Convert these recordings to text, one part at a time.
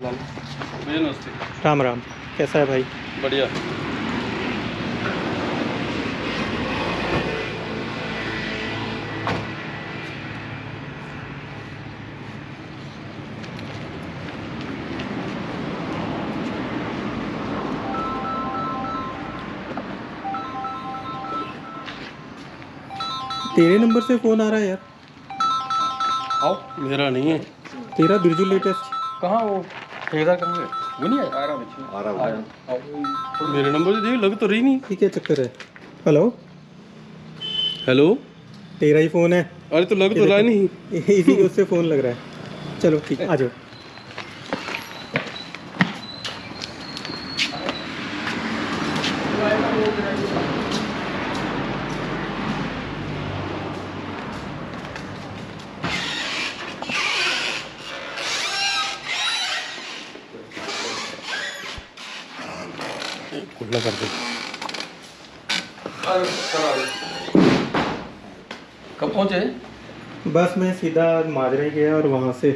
भैया नमस्ते। राम राम। कैसा है भाई? बढ़िया। तेरे नंबर से फ़ोन आ रहा है यार। आओ, मेरा नहीं है। तेरा बिरजू लेटेस्ट। कहाँ वो ठेकेदार कहाँ है? वो नहीं है। आ रहा मेरे नंबर से देख, लग तो रही नहीं। ये क्या चक्कर है? हेलो हेलो, तेरा ही फ़ोन है। अरे तो लग तो रहा नहीं। इसी के उससे फ़ोन लग रहा है। चलो ठीक है, आ जाओ। खुला कर दे। कब पहुँचे? बस मैं सीधा माजरे गया और वहाँ से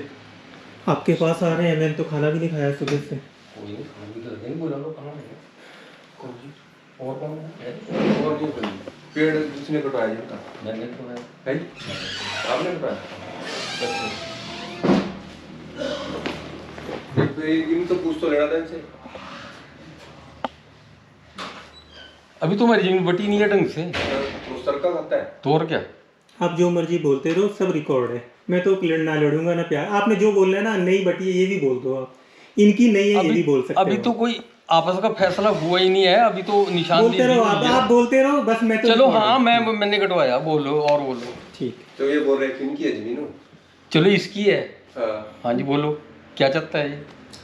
आपके पास आ रहे हैं। मैंने तो खाना भी नहीं खाया सुबह से। और कौन है? और नहीं कोई। पेड़ किसने कटवाया जिनका? मैंने कटवाया। है? आपने कटवाया? इन तो पूछ तो लेना था इनसे। अभी तुम्हारी जमीन बटी नहीं है ढंग से। तो सरका खाता है। तो और क्या? आप जो मर्जी बोलते रहो, सब रिकॉर्ड है। मैं तो ना लड़ूंगा ना प्यार। आपने जो बोलना है ना, नहीं बटी है ये भी बोल दो आप। इनकी नहीं है ये भी बोल सकते हो। अभी तो कोई आपस का फैसला हुआ ही नहीं है। अभी तो निशानदेही बोलते रहो आप बोलते रहो बस। मैं तो चलो हाँ, मैंने कटवाया। बोलो और बोलो। ठीक। तो ये बोल रहे हैं किनकी है जमीन? चलो इसकी है। हाँ जी बोलो, क्या चाहता है ये?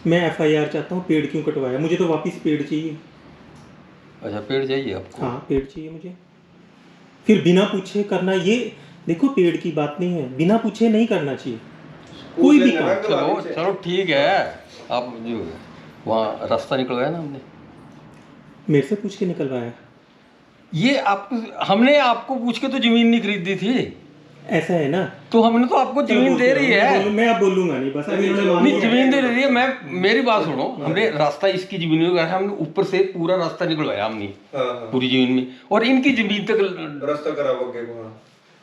मैं एफआईआर चाहता हूँ। पेड़ क्यों कटवाया? मुझे तो वापस पेड़ चाहिए। अच्छा, पेड़ चाहिए आपको? हाँ पेड़ चाहिए मुझे। फिर बिना पूछे करना, ये देखो पेड़ की बात नहीं है। बिना पूछे नहीं करना चाहिए कोई भी काम। चलो चलो ठीक है। आप जो वहाँ रास्ता निकलवाया ना हमने, मेरे से पूछ के निकलवाया? ये आपको हमने आपको पूछ के तो जमीन नहीं खरीदी थी। ऐसा है ना? तो हमने तो आपको जमीन दे रही है। मैं अब बोलूंगा नहीं बस। अभी नहीं, जमीन दे रही है। मैं मेरी बात सुनो, हमने रास्ता इसकी जमीन में लगाया, हमने ऊपर से पूरा रास्ता निकलवाया हमने पूरी जमीन में, और इनकी जमीन तक रास्ता कराओगे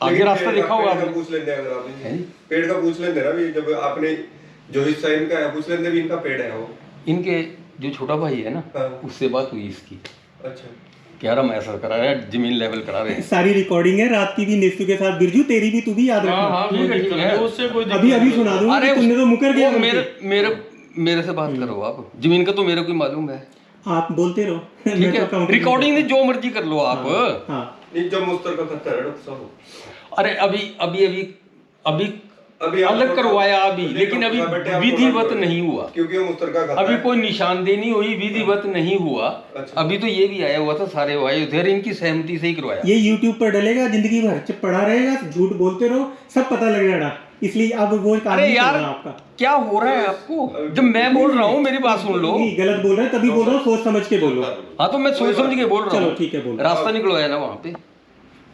आगे रास्ता देखा होगा आपने। पूछ लेंगे अगर आपने पेड़ का पूछ लेंगे ना भी, जब आपने जो हिस्सा इनका है पूछ लेंगे भी इनका पेड़ है वो। इनके जो छोटा भाई है ना, उससे बात हुई इसकी। अच्छा, कह रहा मैं ऐसा करा रहा है, जमीन लेवल करा रहे हैं। सारी रिकॉर्डिंग है रात की भी नेस्तू के साथ। बिरजू तेरी भी, तू भी याद रखना। ठीक है, उससे कोई अभी अभी सुना दूंगा। अरे तुमने तो मुकर गया। मेरे से बात करो आप। जमीन का तो मेरे को मालूम है। आप बोलते रहो। ठीक है, रिकॉर्डिंग में जो मर्जी कर लो आप। हाँ जब मुस्तर का खतरा है डॉक्टर साहब। अरे अभी अलग करवाया अभी, लेकिन अभी विधिवत नहीं हुआ क्योंकि वो मुस्तर का खतरा अभी है। कोई निशानदेही नहीं हुई, विधिवत नहीं हुआ। अच्छा। अभी तो ये भी आया हुआ था, सारे आए थे, इनकी सहमति से ही करवाया। ये YouTube पर डलेगा, जिंदगी भर पड़ा रहेगा। झूठ बोलते रहो, सब पता लग जाएगा। इसलिए अब वो काम अरे नहीं यार करना आपका। क्या हो रहा है आपको? जब मैं बोल रहा हूँ मेरी बात सुन लो। नहीं, गलत बोल रहे हैं तभी बोल रहा हूँ। सोच समझ के बोलो। हाँ तो मैं सोच समझ के बोल रहा हूँ। चलो ठीक है, बोलो। रास्ता निकलवाया ना वहाँ पे,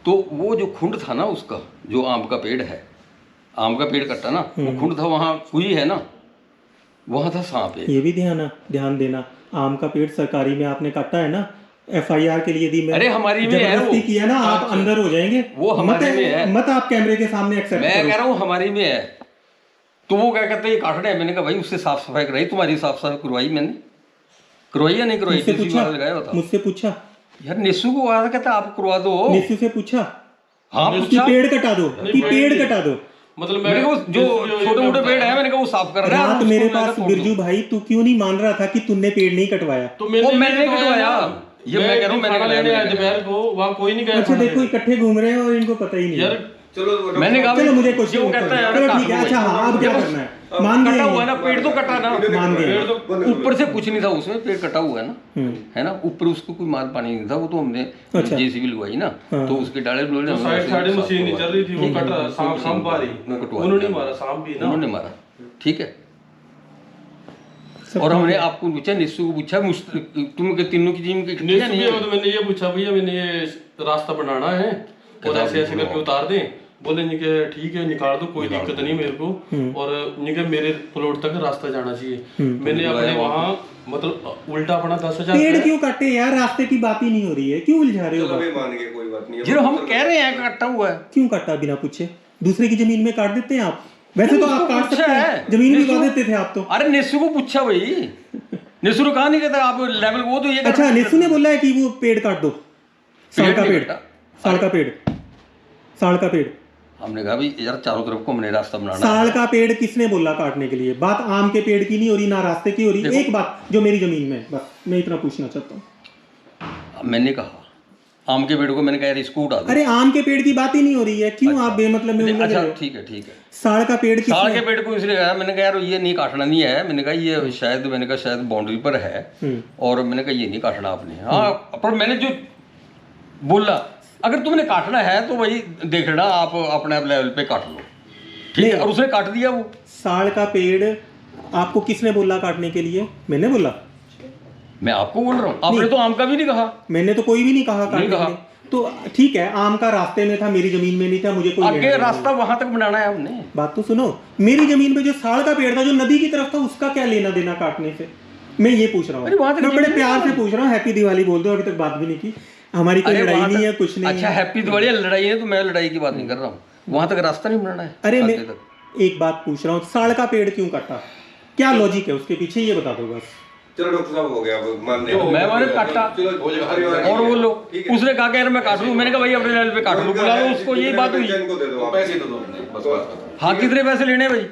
तो वो जो खुंड था ना उसका, जो आम का पेड़ है, आम का पेड़ कट्टा ना, वो खुंड था वहाँ हुई है ना, वहाँ था सांप है। ये भी ध्यान देना। आम का पेड़ सरकारी में आपने काटा है ना। एफआईआर के लिए यदि मैं अरे हमारी में है वो। किया ना, आप अंदर हो जाएंगे। वो हमारी में है। मत आप कैमरे के सामने एक्सेप्ट मैं करो। कह रहा हूँ हमारी में है। तो वो क्या कहते हैं, ये काट रहे हैं। मैंने कहा भाई उससे साफ सफाई कराई, तुम्हारी साफ सफाई करवाई मैंने, करवाई या नहीं करवाई? मुझसे पूछा यार निस्सू को आया, कहता आप करवा दो। निस्सू से पूछा? हाँ कि पेड़ कटा दो, कि पेड़ कटा दो। मतलब मैंने कहा जो छोटे मोटे पेड़ है, मैंने कहा वो साफ कर रहा है। रात मेरे पास बिरजू भाई तू क्यों नहीं मान रहा था कि तुमने पेड़ नहीं कटवाया? तो मैंने कटवाया। ये मैं कह रहा हूँ, मैंने लेने आया दोपहर को, वहाँ कोई नहीं गया। अच्छा देखो, इकट्ठे घूम रहे हैं और इनको पता ही नहीं यार। चलो मैंने कहा चलो मुझे कुछ वो कहता है चलो ठीक है। अच्छा हाँ, अब क्या करना है? मान कटा गए हुआ है ना, पेड़ तो कटा ना, मान गए। ऊपर से कुछ नहीं था उसमें, पेड़ कटा हुआ है ना, है ना। ऊपर उसको कोई माल पानी नहीं था, वो तो हमने जेसीबी लगवाई ना, तो उसके डाले डोले साइड मशीन नहीं चल रही थी, वो कट रहा, सांप आ रही, उन्होंने मारा, सांप भी ना उन्होंने मारा। ठीक है। और हमने आपको पूछा, निस्सू को पूछा, तुम के तीनों की टीम के नहीं है। तो मैंने ये पूछा भैया, मैंने ये रास्ता बनाना है और ऐसे ऐसे करके उतार दें, बोले नहीं कि ठीक है निकाल दो, कोई दिक्कत नहीं मेरे को, और नहीं कि मेरे प्लॉट तक रास्ता जाना चाहिए। मैंने अपने वहाँ मतलब उल्टा अपना 10,000 पेड़ क्यों काटे यार, रास्ते की बात ही नहीं हो रही है, क्यों उलझा रहे हो चलो बात? भाई मान गए, कोई बात नहीं है। जो हम कह रहे हैं कट्टा हुआ है, क्यों काटा बिना पूछे? दूसरे की जमीन में काट देते हैं आप? वैसे तो आप काट सकते हैं, जमीन भी काट देते थे आप तो। अरे नेसू को पूछा भाई, नेसू ने कहा नहीं कहता आप लेवल वो तो ये कर- अच्छा, नेसू ने बोला है कि वो पेड़ काट दो, साल का नहीं पेड़, कटा। साल का पेड़, साल का पेड़, हमने कहा भाई यार चारों तरफ को हमने रास्ता बनाना है। साल का पेड़ किसने बोला काटने के लिए? बात आम के पेड़ की नहीं हो रही, ना रास्ते की हो रही। एक बात जो मेरी जमीन में है, बस मैं इतना पूछना चाहता हूँ। मैंने कहा आम के पेड़ को, मैंने कहा यार इसको उठा दो। अरे आम के पेड़ की बात ही नहीं हो रही है, क्यों आप बेमतलब में उलझ अच्छा रहे हो? ठीक है ठीक है। साल का पेड़ साल किसने? के पेड़ को इसलिए कहा, मैंने कहा यार ये नहीं काटना नहीं है, मैंने कहा ये शायद, मैंने कहा शायद बाउंड्री पर है, और मैंने कहा ये नहीं काटना आपने। हाँ, पर मैंने जो बोला अगर तुमने काटना है तो भाई देख लेना, आप अपने लेवल पे काट लो, ठीक है। और उसने काट दिया वो। साल का पेड़ आपको किसने बोला काटने के लिए? मैंने बोला? मैं आपको बोल रहा हूँ, आपने तो आम का भी नहीं कहा। मैंने तो कोई भी नहीं कहा काटने कहा। के लिए। तो ठीक है, आम का रास्ते में था, मेरी जमीन में नहीं था, मुझे कोई आगे लेना रास्ता वहां तक बनाना है हमने। नहीं। बात तो सुनो, मेरी जमीन पे जो साल का पेड़ था जो नदी की तरफ था, उसका क्या लेना देना काटने से? मैं ये पूछ रहा अरे वहाँ हूँ, तक मैं बड़े जमीन प्यार से पूछ रहा हूँ। हैप्पी दिवाली बोल दो, अभी तक बात भी नहीं की। हमारी कोई अरे लड़ाई वहाँ नहीं है, तक- कुछ नहीं अच्छा है। हैप्पी दिवाली लड़ाई है तो मैं लड़ाई की बात नहीं कर रहा हूँ, वहां तक रास्ता नहीं बनाना है। अरे आगे मैं तक। एक बात पूछ रहा हूँ, साल का पेड़ क्यों काटा? क्या लॉजिक है उसके पीछे, ये बता दो बस। चलो डॉक्टर साहब हो गया, अब मान जो मैं मैंने काटा चलो परिवार और वो लो, ठीक है। उसने कहा कि यार मैं काट लूं, मैंने कहा भाई अपने लेवल पे काट लो, बुला लो उसको, यही बात हुई। इनको दे दो आप। पैसे तो दो बस बात। हाँ कितने पैसे लेने हैं भाई?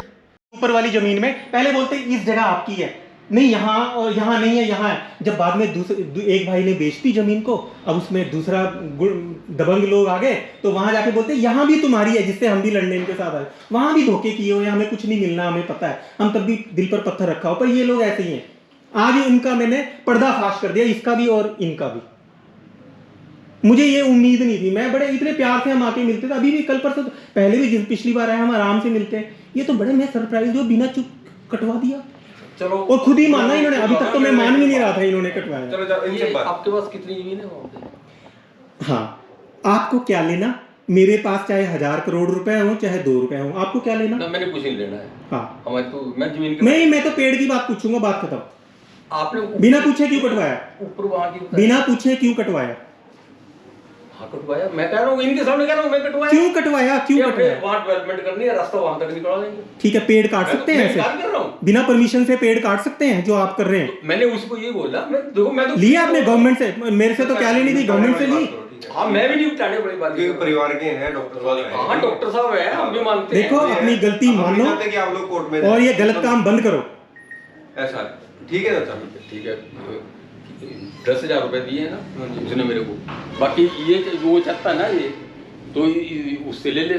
ऊपर वाली जमीन में पहले बोलते इस जगह आपकी है, नहीं यहाँ, और यहाँ नहीं है, यहाँ है। जब बाद में एक भाई ने बेच दी जमीन को, अब उसमें दूसरा दबंग लोग आ गए, तो वहां जाके बोलते यहाँ भी तुम्हारी है, जिससे हम भी लड़ने इनके साथ आए। वहां भी धोखे किए हुए, हमें कुछ नहीं मिलना, हमें पता है, हम तब भी दिल पर पत्थर रखा हो, पर ये लोग ऐसे ही हैं। आज इनका मैंने पर्दाफाश कर दिया, इसका भी और इनका भी। मुझे ये उम्मीद नहीं थी, मैं बड़े इतने प्यार से हम आके मिलते थे, अभी भी कल परसों पहले भी जिस पिछली बार आए हम आराम से मिलते हैं। ये तो बड़े मैं सरप्राइज जो बिना चुप कटवा दिया, चलो और खुद ही माना इन्होंने। अभी तक तो मैं मान भी नहीं रहा था इन्होंने कटवाया। चलो जाओ इनसे बात। आपके पास कितनी जमीन है वहाँ पे? हाँ, आपको क्या लेना? मेरे पास चाहे 1000 करोड़ रुपए हो, चाहे 2 रुपए हो, आपको क्या लेना? ना मैंने कुछ नहीं लेना है। हाँ, हमारे तो मैं जमीन के नहीं, मैं तो पेड़ की बात पूछूंगा, बात खत्म। आपने बिना पूछे क्यों कटवाया? ऊपर वहां की बिना पूछे क्यों कटवाया? हाँ कटवाया, मैं कह रहा हूँ इनके सामने कह रहा हूँ मैं कटवाया। क्यों कटवाया? क्यों कटवाया? वहां डेवलपमेंट करनी है, रास्ता वहां तक निकलवा देंगे। ठीक है, पेड़ काट सकते हैं मैं ऐसे बात कर रहा हूँ, बिना परमिशन से? पेड़ काट सकते हैं जो आप कर रहे हैं? मैंने उसको ये बोला, मैं देखो मैं तो लिया आपने गवर्नमेंट से? मेरे से तो क्या लेनी थी, गवर्नमेंट से ली। हाँ मैं भी नहीं उठाने बड़ी बात क्योंकि परिवार के हैं डॉक्टर साहब। हाँ डॉक्टर साहब है, हम भी मानते हैं। देखो, अपनी गलती हम मानो नहीं चाहते कि आप लोग कोर्ट में और ये गलत काम बंद करो। ऐसा ठीक है चाचा? ठीक है, 10,000 रुपए दिए हैं ना उसने मेरे को, बाकी ये वो चाहता है ना ये तो उससे ले ले।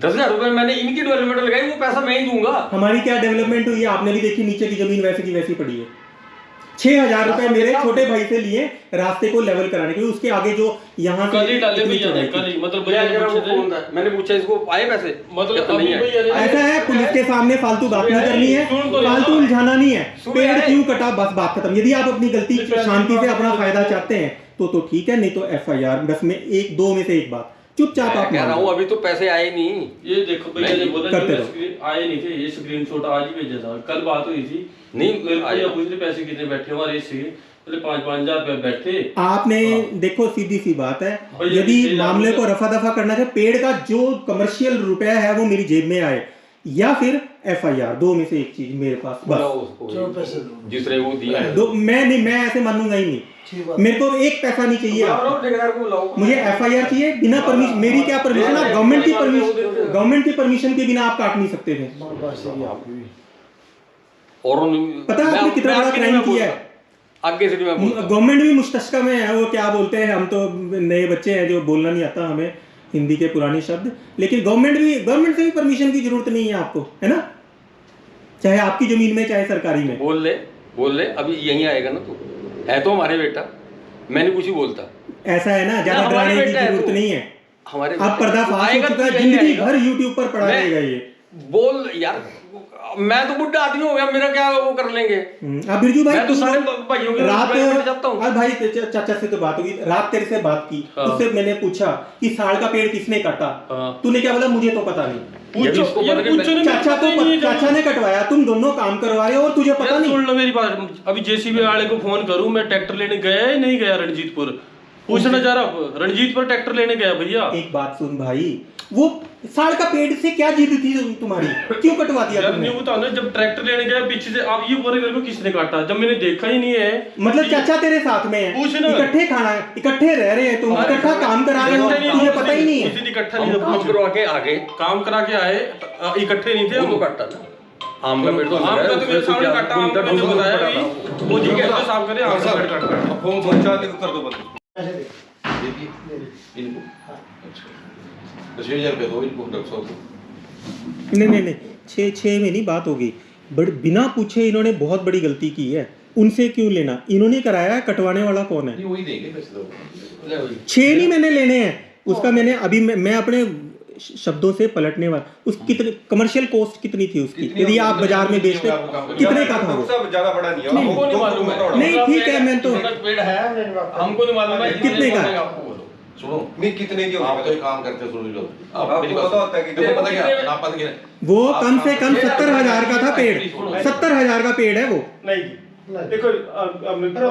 10,000 रुपए मैंने इनकी डेवलपमेंट लगाई, वो पैसा मैं ही दूंगा। हमारी क्या डेवलपमेंट हुई है? आपने भी देखी, नीचे की जमीन वैसे की वैसी पड़ी है। 6,000 रुपए मेरे छोटे भाई से लिए रास्ते को लेवल कराने के लिए, उसके आगे जो यहाँ से कल ही डाले इतनी भैया ने, चौड़ाई कल थी। ही मतलब भैया भैया ने जरा वो पूछे थे। कौन था? मैंने पूछा इसको आए पैसे, मतलब कहता अभी नहीं आए। भैया ने ऐसा है, पुलिस के सामने फालतू बात नहीं करनी है, सुन तो लेना। फालतू उलझाना नहीं है। सुन पेड़ रहे। क्यों कटा, बस बात खत्म। यदि आप अपनी गलती शांति से अपना फायदा चाहते हैं तो ठीक है, नहीं तो FIR। बस में एक दो में से एक बात, चुपचाप मैं आप कह रहा मान हूँ लो। अभी तो पैसे आए नहीं। ये देखो भैया ने बोला करते जो रहो। स्क्रीन आए नहीं थे, ये स्क्रीनशॉट आज ही भेजा था, कल बात हुई थी। नहीं, मेरे को आया। ये पूछ रहे पैसे कितने बैठे हमारे इससे, बोले 5-5 हजार रुपए बैठे। आपने देखो, सीधी सी बात है, भैया यदि 6,000 मामले को रफा दफा करना है, पेड़ का जो कमर्शियल रुपया है वो मेरी जेब में आए, या फिर FIR, दो में से एक चीज मेरे पास बुलाओ बस। उसको जिसने वो दिया है। दो, मैं नहीं, मैं ऐसे मानूंगा ही नहीं। मेरे को एक पैसा नहीं चाहिए आपका। बुलाओ, ठेकेदार को बुलाओ। मुझे FIR चाहिए बिना परमिशन। मेरी क्या परमिशन? आप गवर्नमेंट की परमिशन के बिना आप काट नहीं सकते थे। और पता है आपने कितना बड़ा क्राइम किया है? आगे से नहीं मैं बोलता। गवर्नमेंट भी मुस्तशका में है, वो क्या बोलते हैं, हम तो नए बच्चे हैं जो बोलना नहीं आता हमें हिंदी के पुराने शब्द, लेकिन गवर्नमेंट से भी परमिशन की जरूरत नहीं है आपको, है ना? चाहे आपकी जमीन में, चाहे सरकारी में। बोल ले अभी यहीं आएगा ना, तू है तो हमारे बेटा, मैंने कुछ ही बोलता। ऐसा है ना, ज्यादा हमारे डराने की बेटा है जरूरत तू। नहीं है। हमारे अब पर्दाफाश हो आएगा चुका तो है, यहीं जिंदगी आएगा। भर YouTube पर पड़ा मैं- रहेगा ये। बोल यार, मैं तो बुढ़ा आदमी हो गया, मेरा क्या वो कर लेंगे। अब बिरजू भाई मैं तो तुम सारे भाइयों के रात बैठ जाता हूँ। अब भाई चाचा से तो बात हुई, रात तेरे से बात की, उससे मैंने पूछा कि साल का पेड़ किसने काटा, तूने क्या बोला मुझे तो पता नहीं। चाचा ने कटवाया, तुम दोनों काम करवा रहे हो और तुझे पता नहीं। सुन लो मेरी बात, अभी जेसीबी वाले को फोन करूं, मैं ट्रैक्टर लेने गया या नहीं गया रणजीतपुर, पूछना जा रहा। रणजीतपुर ट्रैक्टर लेने गया भैया। एक बात सुन भाई, वो साल का पेड़ से क्या जिद थी तुम्हारी, क्यों कटवा दिया तुमने? नहीं बताओ ना, जब ट्रैक्टर लेने गया पीछे से, आप ये बोल रहे मेरे को किसने काटा, जब मैंने देखा ही नहीं है। मतलब चाचा तेरे साथ में है, इकट्ठे खाना है, इकट्ठे रह रहे हैं, तुम इकट्ठा काम करा रहे हो, तुझे पता ही नहीं है। उस दिन इकट्ठा नहीं था, काम करवा के आगे काम करा के आए, इकट्ठे नहीं थे वो हम। तो काटा ना आम का पेड़, तो आम का तो मेरे सामने काटा, आम का मुझे बताया भी, वो जी कहते साफ करे आम का पेड़ काटा। फोन पहुंचा दे, कर दो बंद। इनको अच्छा 6000 रुपये दो इनको डॉक्टर साहब को। नहीं 6 में नहीं बात होगी, बट बिना पूछे इन्होंने बहुत बड़ी गलती की है। उनसे क्यों लेना, इन्होंने कराया है, कटवाने वाला कौन है? नहीं वही देंगे पैसे तो। 6 नहीं मैंने लेने हैं, उसका मैंने अभी मैं अपने शब्दों से पलटने वाला, उस कितने कमर्शियल कॉस्ट कितनी थी उसकी, यदि आप बाजार में बेचते कितने का था वो? सब ज्यादा बड़ा नहीं है, हमको नहीं मालूम है। नहीं ठीक है, मैं तो पेड़ है, हमको नहीं मालूम है कितने का है? सुनो नहीं कितने की आप होगी? तो एक काम करते हो, सुनो लो आपको मेरी पता बात होता है कि देखो, पता क्या आप पता क्या वो कम से कम 70,000 का था पेड़, 70,000 का पेड़ है वो। नहीं देखो हमने तो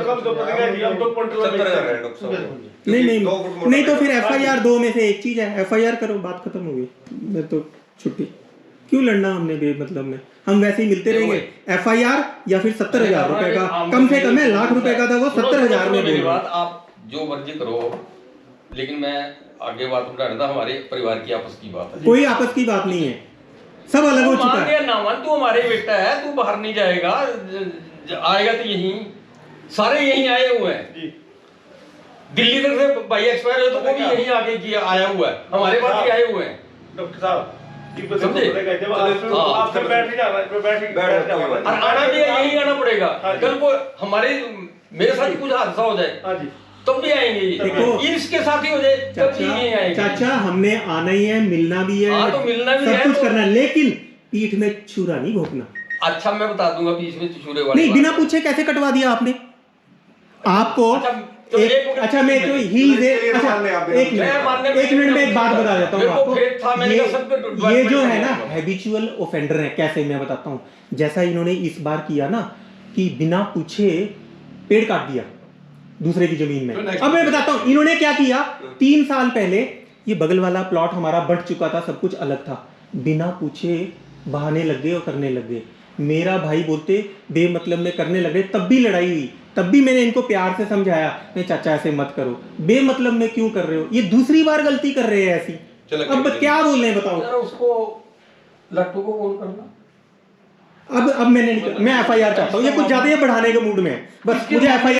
कम तो पता है कि हम तो 70,000 है डॉक्टर साहब। नहीं तो फिर FIR 2 में से एक चीज है, FIR करो, बात खत्म हो गई। मैं तो छुट्टी, क्यों लड़ना हमने बेमतलब में, हम वैसे ही मिलते रहेंगे। FIR या फिर 70,000 रुपए का, कम से कम है, लाख रुपए का था वो, 70,000 में मेरी बोल बात आप जो मर्जी करो, लेकिन मैं आगे बात उठाना था, हमारे परिवार की आपस की बात है। कोई आपस की बात नहीं है, सब अलग हो चुका है। ना मान, तू हमारे बेटा है, तू बाहर नहीं जाएगा, आएगा तो यहीं, सारे यहीं आए हुए हैं। दिल्ली तक से भाई एक्सपायर हो तो वो भी यहीं आगे किया आया हुआ है, हमारे पास भी आए हुए हैं। डॉक्टर साहब समझे? आपसे बैठ नहीं जाना, और आना भी है, यहीं आना पड़ेगा। कल को हमारे मेरे साथ कुछ हादसा हो जाए तब भी आएंगे ये, देखो, इसके साथ ही हो जाए तब भी यहीं आएंगे। चाचा हमने आना ही है, मिलना भी है, हाँ, तो मिलना भी सब है कुछ तो- करना है, लेकिन पीठ में छुरा नहीं घोंपना। अच्छा मैं बता दूंगा बीच में चूरे वाले नहीं बिना पूछे कैसे कटवा दिया आपने? आपको तो अच्छा मैं तो ही अच्छा एक मिनट में एक बात बता देता हूँ आपको। ये जो है ना हैबिचुअल ऑफेंडर है, कैसे मैं बताता हूँ। जैसा इन्होंने इस बार किया ना कि बिना पूछे पेड़ काट दिया दूसरे की जमीन में। अब मैं बताता हूँ इन्होंने क्या किया। 3 साल पहले ये बगल वाला प्लॉट हमारा बंट चुका था, सब कुछ अलग था, बिना पूछे बहाने लग गए और करने लग गए। मेरा भाई बोलते बेमतलब में करने लगे, तब भी लड़ाई हुई, तब भी मैंने इनको प्यार से समझाया, नहीं चाचा ऐसे मत करो, बेमतलब में क्यों कर रहे हो, ये दूसरी बार गलती कर रहे हैं ऐसी। अब क्या बोल रहे हैं बताओ। यार उसको लट्टू को फोन करना। अब मैं FIR चाहता हूँ, ये कुछ ज्यादा ही बढ़ाने के मूड में है, बस मुझे FIR